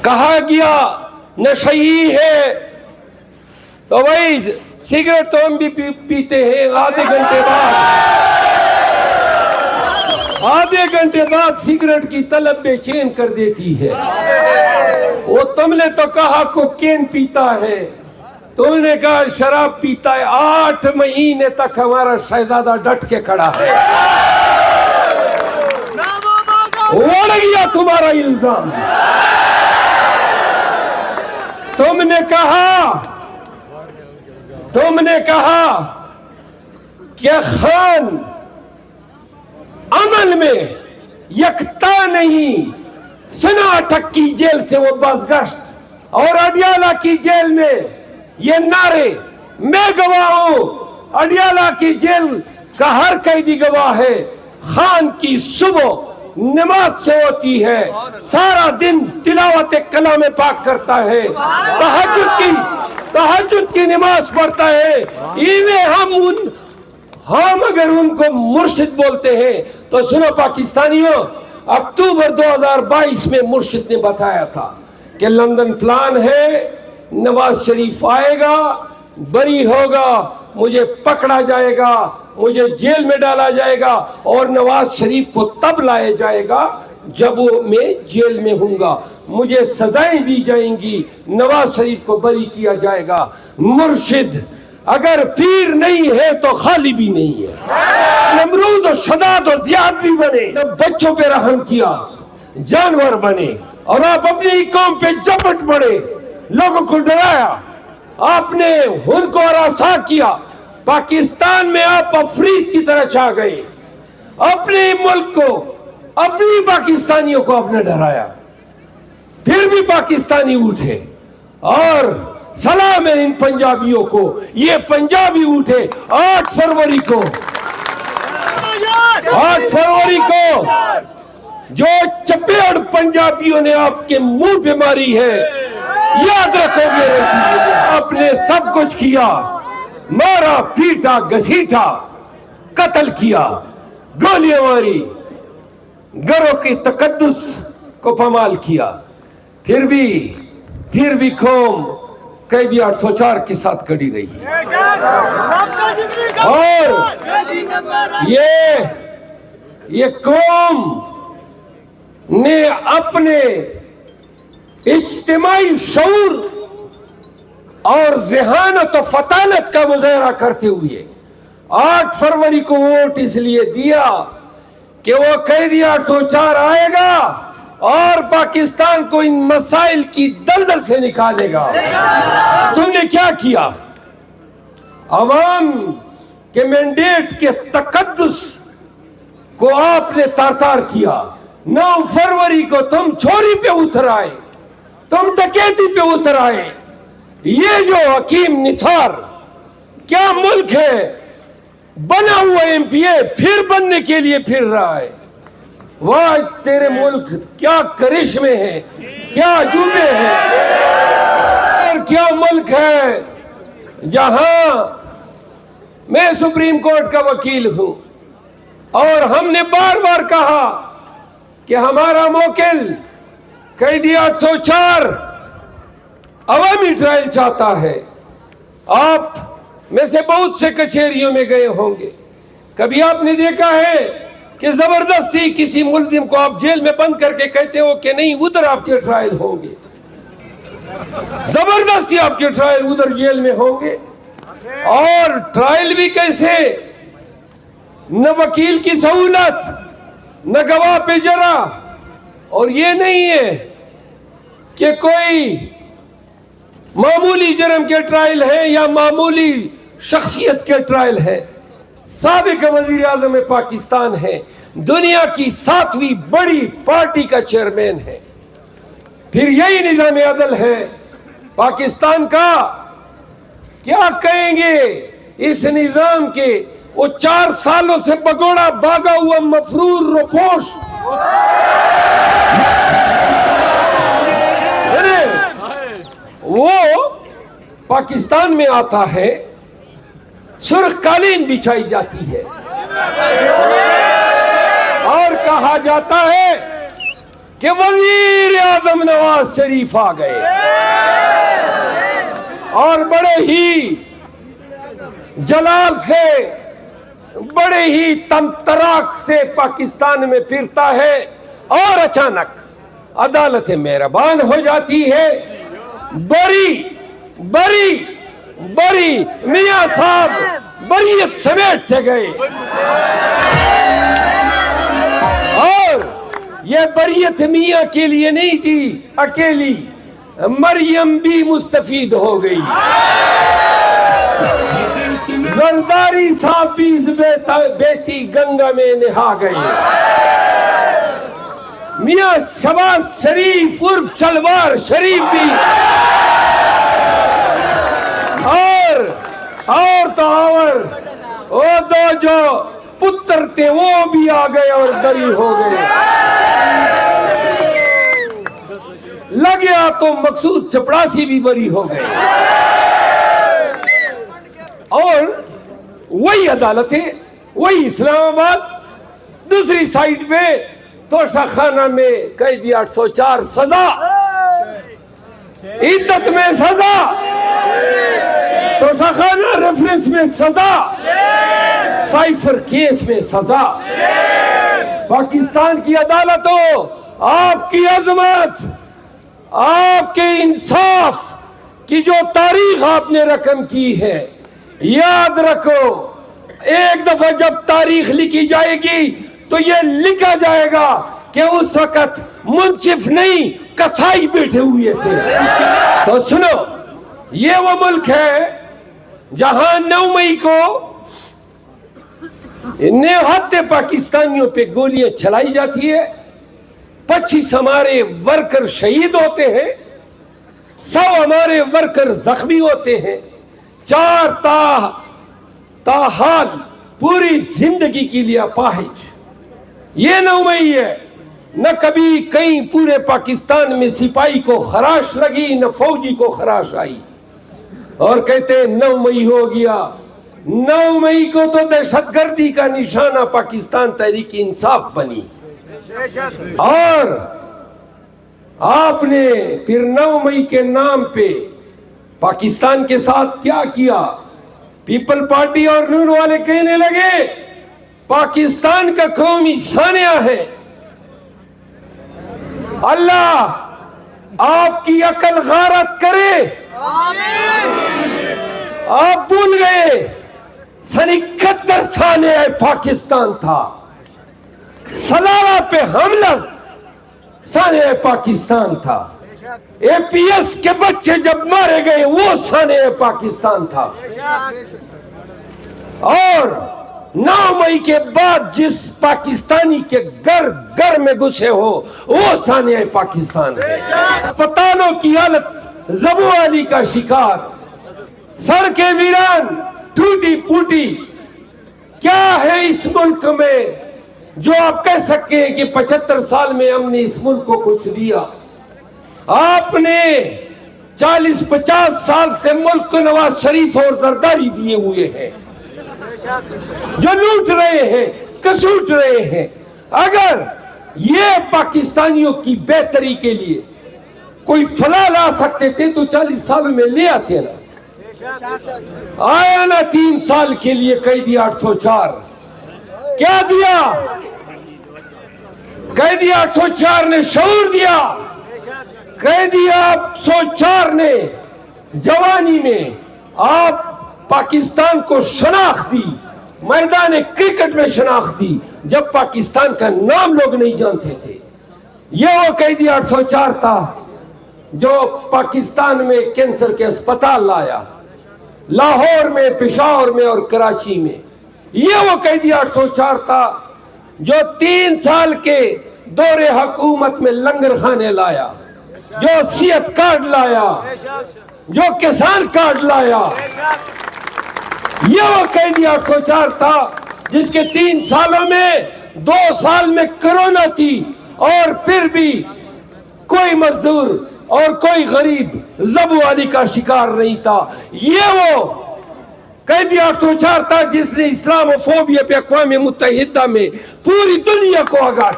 کہا گیا نشئی ہے تو وہی سگریٹ تو ہم بھی پیتے ہیں آدھے گھنٹے بعد سگریٹ کی طلب بے چین کر دیتی ہے. وہ تم نے تو کہا کوکین پیتا ہے, تم نے کہا شراب پیتا ہے. 8 مہینے تک ہمارا شہزادہ ڈٹ کے کھڑا ہے. اڑ گیا تمہارا الزام. تم نے کہا کہ خان عمل میں یکتا نہیں, سناٹک کی جیل سے وہ بازگشت اور اڈیالہ کی جیل میں یہ نعرے. میں گواہ ہوں, اڈیالہ کی جیل کا ہر قیدی گواہ ہے. خان کی صبح نماز سے ہوتی ہے, سارا دن تلاوت کلام پاک کرتا ہے, تہجد کی نماز پڑھتا ہے. ہم اگر ان کو مرشد بولتے ہیں تو سنو پاکستانیوں, اکتوبر 2022 میں مرشد نے بتایا تھا کہ لندن پلان ہے, نواز شریف آئے گا, بری ہوگا, مجھے پکڑا جائے گا, مجھے جیل میں ڈالا جائے گا, اور نواز شریف کو تب لایا جائے گا جب میں جیل میں ہوں گا, مجھے سزائیں دی جائیں گی, نواز شریف کو بری کیا جائے گا. مرشد اگر پیر نہیں ہے تو خالی بھی نہیں ہے. نمرود و شداد و زیاد بھی بنے, بچوں پہ رحم کیا, جانور بنے, اور آپ اپنی ہی قوم پہ جپٹ پڑے, لوگوں کو ڈرایا, آپ نے ان کو ہراساں کیا. پاکستان میں آپ افریت کی طرح چھا گئے, اپنے ملک کو, اپنی پاکستانیوں کو آپ نے ڈرایا. پھر بھی پاکستانی اٹھے, اور سلام ہے ان پنجابیوں کو. یہ پنجابی اٹھے 8 فروری کو جو چپیڑ پنجابیوں نے آپ کے منہ پہ ماری ہے, یاد رکھو گے. آپ نے سب کچھ کیا, مارا, پیٹا, گھسیٹا, قتل کیا, گولیاں ماری, گھروں کی تقدس کو پامال کیا. پھر بھی قوم قیدی 804 کے ساتھ کھڑی رہی. اور یہ قوم نے اپنے اجتماعی شعور اور ذہانت و فطانت کا مظاہرہ کرتے ہوئے 8 فروری کو ووٹ اس لیے دیا کہ وہ قیدی 804 آئے گا اور پاکستان کو ان مسائل کی دلدل سے نکالے گا. تم نے کیا کیا؟ عوام کے مینڈیٹ کے تقدس کو آپ نے تار کیا. 9 فروری کو تم چوری پہ اتر آئے, تم ڈکیتی پہ اتر آئے. یہ جو حکیم نثار کیا ملک ہے, بنا ہوا ایم پی اے پھر بننے کے لیے پھر رہا ہے. واہ تیرے ملک کیا کرشمے ہیں, کیا عجوبے ہیں, اور کیا ملک ہے جہاں میں سپریم کورٹ کا وکیل ہوں, اور ہم نے بار بار کہا کہ ہمارا موکل قیدی 804 عوامی ٹرائل چاہتا ہے. آپ میں سے بہت سے کچہریوں میں گئے ہوں گے, کبھی آپ نے دیکھا ہے کہ زبردستی کسی ملزم کو آپ جیل میں بند کر کے کہتے ہو کہ نہیں ادھر آپ کے ٹرائل ہوں گے, زبردستی آپ کے ٹرائل ادھر جیل میں ہوں گے. اور ٹرائل بھی کیسے, نہ وکیل کی سہولت, نہ گواہ پہ جرا. اور یہ نہیں ہے کہ کوئی معمولی جرم کے ٹرائل ہے یا معمولی شخصیت کے ٹرائل ہے. سابق وزیر اعظم پاکستان ہے, دنیا کی 7ویں بڑی پارٹی کا چیئرمین ہے. پھر یہی نظام عدل ہے پاکستان کا. کیا کہیں گے اس نظام کے وہ 4 سالوں سے بگوڑا بھاگا ہوا مفرور روپوش, وہ پاکستان میں آتا ہے, سرخ قالین بچھائی جاتی ہے اور کہا جاتا ہے کہ وزیر اعظم نواز شریف آ گئے اور بڑے ہی جلال سے، بڑے ہی تمطراق سے پاکستان میں پھرتا ہے، اور اچانک عدالت مہربان ہو جاتی ہے، بری بری بری میاں صاحب بریت سمیٹتے گئے، اور یہ بریت میاں کے لیے نہیں تھی اکیلی، مریم بھی مستفید ہو گئی، زرداری صاحب بھی بیتی گنگا میں نہا گئی، میاں شہباز شریف عرف شلوار شریف بھی، اور تو اور وہ دو جو پتر تھے وہ بھی آ گئے اور بری ہو گئے، لگیا تو مقصود چپڑاسی بھی بری ہو گئے، اور وہی عدالت ہے، وہی اسلام آباد، دوسری سائٹ پہ توشہ خانہ میں قیدی 804 سزا، عدت میں سزا، توشہ خانہ ریفرنس میں سزا، سائفر کیس میں سزا۔ پاکستان کی عدالتوں، آپ کی عظمت، آپ کے انصاف کی جو تاریخ آپ نے رقم کی ہے، یاد رکھو ایک دفعہ جب تاریخ لکھی جائے گی تو یہ لکھا جائے گا کہ اس وقت منصف نہیں کسائی بیٹھے ہوئے تھے۔ تو سنو، یہ وہ ملک ہے جہاں 9 مئی کو نہتے پاکستانیوں پہ گولیاں چلائی جاتی ہے، 25 ہمارے ورکر شہید ہوتے ہیں، 100 ہمارے ورکر زخمی ہوتے ہیں، 4 تاحال پوری زندگی کے لیے اپاہج۔ یہ 9 مئی ہے، نہ کبھی کہیں پورے پاکستان میں سپاہی کو خراش لگی، نہ فوجی کو خراش آئی، اور کہتے ہیں 9 مئی ہو گیا۔ 9 مئی کو تو دہشت گردی کا نشانہ پاکستان تحریک انصاف بنی، اور آپ نے پھر 9 مئی کے نام پہ پاکستان کے ساتھ کیا کیا؟ پیپل پارٹی اور نون والے کہنے لگے پاکستان کا قومی سانحہ ہے۔ اللہ آپ کی عقل غارت کرے، آپ بھول گئے سن 71 سانحہ پاکستان تھا، سلالہ پہ حملہ سانحہ پاکستان تھا، اے پی ایس کے بچے جب مارے گئے وہ سانحہ پاکستان تھا، اور 9 مئی کے بعد جس پاکستانی کے گھر میں گھسے ہو وہ سانحہ پاکستان ہے۔ اسپتالوں کی حالت زبوالی کا شکار، سڑکیں ویران ٹوٹی پوٹی، کیا ہے اس ملک میں جو آپ کہہ سکتے ہیں کہ 75 سال میں ہم نے اس ملک کو کچھ دیا؟ آپ نے 40-50 سال سے ملک کو نواز شریف اور زرداری دیے ہوئے ہیں، جو لوٹ رہے ہیں، کسوٹ رہے ہیں۔ اگر یہ پاکستانیوں کی بہتری کے لیے کوئی فلاح لا سکتے تھے تو 40 سالوں میں لے آتے نا، آیا نا 3 سال کے لیے قیدی 804، کیا دیا؟ قیدی 804 نے شعور دیا، قیدی 804 نے جوانی میں آپ پاکستان کو شناخت دی، میدان کرکٹ میں شناخت دی، جب پاکستان کا نام لوگ نہیں جانتے تھے۔ یہ وہ قیدی 804 تھا جو پاکستان میں کینسر کے اسپتال لایا، لاہور میں، پشاور میں اور کراچی میں۔ یہ وہ قیدی 804 تھا جو 3 سال کے دور حکومت میں لنگر خانے لایا، جو صحت کارڈ لایا، جو کسان کارڈ لایا۔ یہ وہ قیدی 804 تھا جس کے 3 سالوں میں 2 سال میں کرونا تھی، اور پھر بھی کوئی مزدور اور کوئی غریب زبوالی کا شکار نہیں تھا۔ یہ وہ قیدی 804 تھا جس نے اسلام و فوبیا پہ اقوام متحدہ میں پوری دنیا کو آگاہ